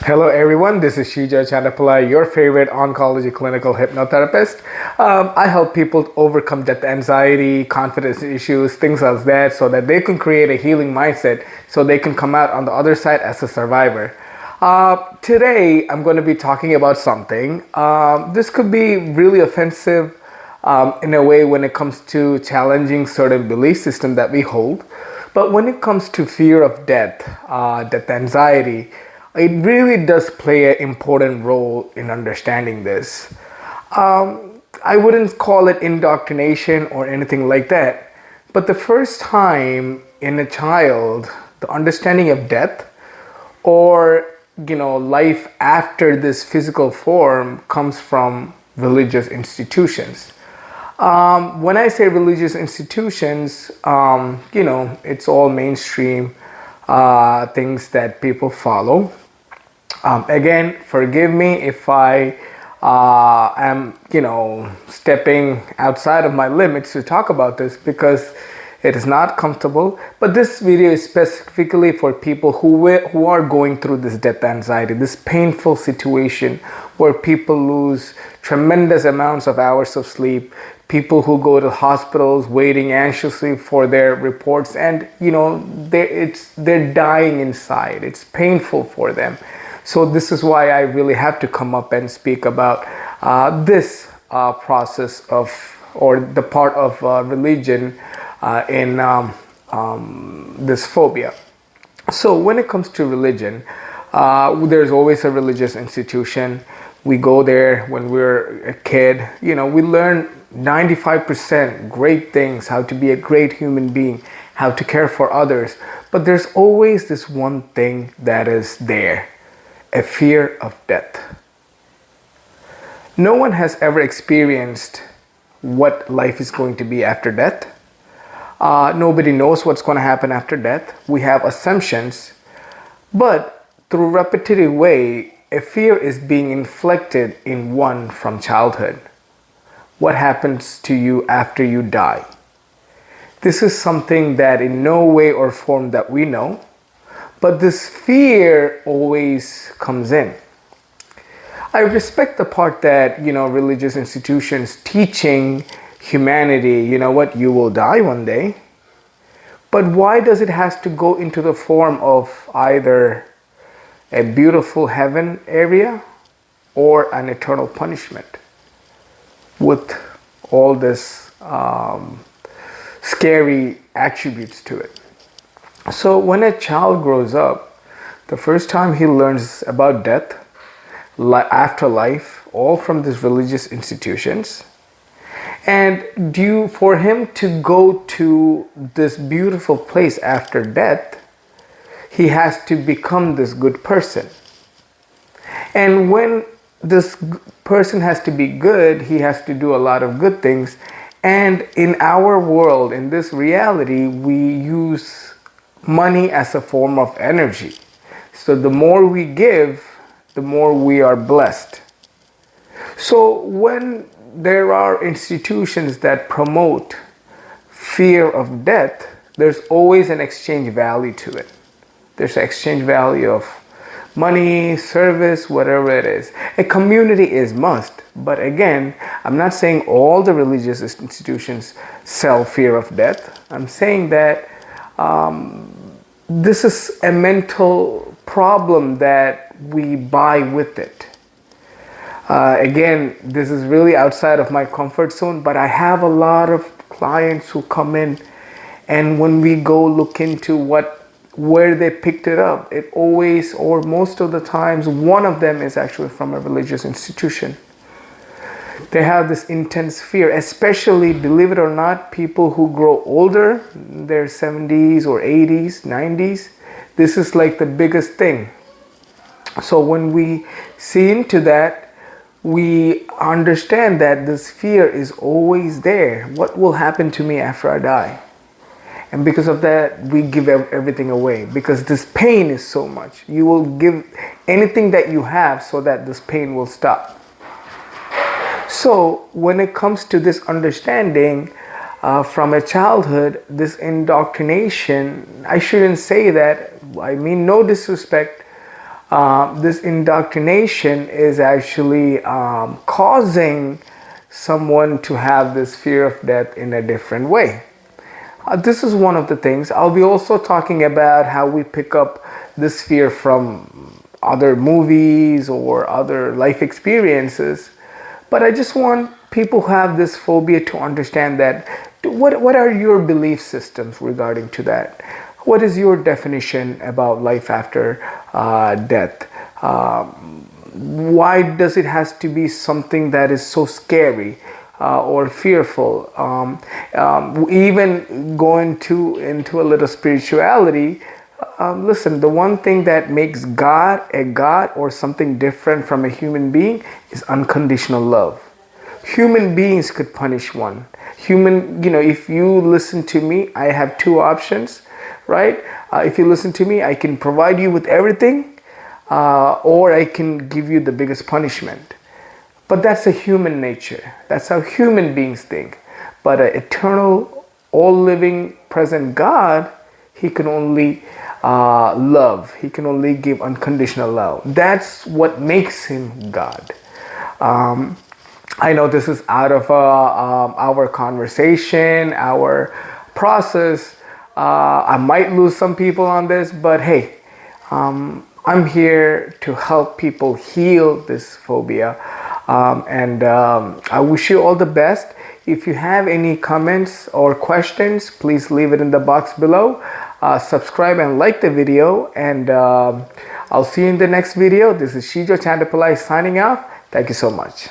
Hello everyone, this is Shijo Chandapillai, your favorite oncology clinical hypnotherapist. I help people overcome death anxiety, confidence issues, things like that, so that they can create a healing mindset so they can come out on the other side as a survivor. Today, I'm going to be talking about something. This could be really offensive in a way when it comes to challenging certain belief system that we hold. But when it comes to fear of death, death anxiety, it really does play an important role in understanding this. I wouldn't call it indoctrination or anything like that, but the first time in a child, the understanding of death or life after this physical form comes from religious institutions. When I say religious institutions, it's all mainstream things that people follow. Again, forgive me if I am, stepping outside of my limits to talk about this because it is not comfortable. But this video is specifically for people who are going through this death anxiety, this painful situation where people lose tremendous amounts of hours of sleep, people who go to hospitals waiting anxiously for their reports, and they're dying inside. It's painful for them. So this is why I really have to come up and speak about this process of, or the part of religion in this phobia. So when it comes to religion, there's always a religious institution. We go there when we're a kid. We learn 95% great things, how to be a great human being, how to care for others. But there's always this one thing that is there. A fear of death. No one has ever experienced what life is going to be after death. Nobody knows what's going to happen after death. We have assumptions, but through repetitive way, a fear is being inflicted in one from childhood. What happens to you after you die? This is something that in no way or form that we know. But this fear always comes in. I respect the part that, religious institutions teaching humanity, you will die one day. But why does it has to go into the form of either a beautiful heaven area or an eternal punishment with all this scary attributes to it? So when a child grows up, the first time he learns about death, afterlife, all from these religious institutions, and for him to go to this beautiful place after death, he has to become this good person. And when this person has to be good, he has to do a lot of good things. And in our world, in this reality, we use money as a form of energy. So the more we give, the more we are blessed. So when there are institutions that promote fear of death, there's always an exchange value to it. There's an exchange value of money, service, whatever it is. A community is must. But again, I'm not saying all the religious institutions sell fear of death. I'm saying that this is a mental problem that we buy with it. Again, this is really outside of my comfort zone, but I have a lot of clients who come in, and when we go look into where they picked it up, it always, or most of the times, one of them is actually from a religious institution. They have this intense fear, especially, believe it or not, people who grow older, their 70s or 80s, 90s. This is like the biggest thing. So when we see into that, we understand that this fear is always there. What will happen to me after I die? And because of that, we give everything away because this pain is so much. You will give anything that you have so that this pain will stop. So when it comes to this understanding from a childhood, this indoctrination, I shouldn't say that, I mean no disrespect, this indoctrination is actually causing someone to have this fear of death in a different way. This is one of the things. I'll be also talking about how we pick up this fear from other movies or other life experiences. But I just want people who have this phobia to understand that what are your belief systems regarding to that? What is your definition about life after death? Why does it has to be something that is so scary or fearful? Even going into a little spirituality, listen, the one thing that makes God a God or something different from a human being is unconditional love. Human beings could punish one. If you listen to me, I have two options, right? If you listen to me, I can provide you with everything, or I can give you the biggest punishment. But that's a human nature. That's how human beings think. But an eternal, all-living, present God, He can only love. He can only give unconditional love. That's what makes Him God. I know this is out of our conversation, our process. I might lose some people on this, but hey, I'm here to help people heal this phobia. And I wish you all the best. If you have any comments or questions, please leave it in the box below. Subscribe and like the video, and I'll see you in the next video. This is Shijo Chandapillai signing off. Thank you so much.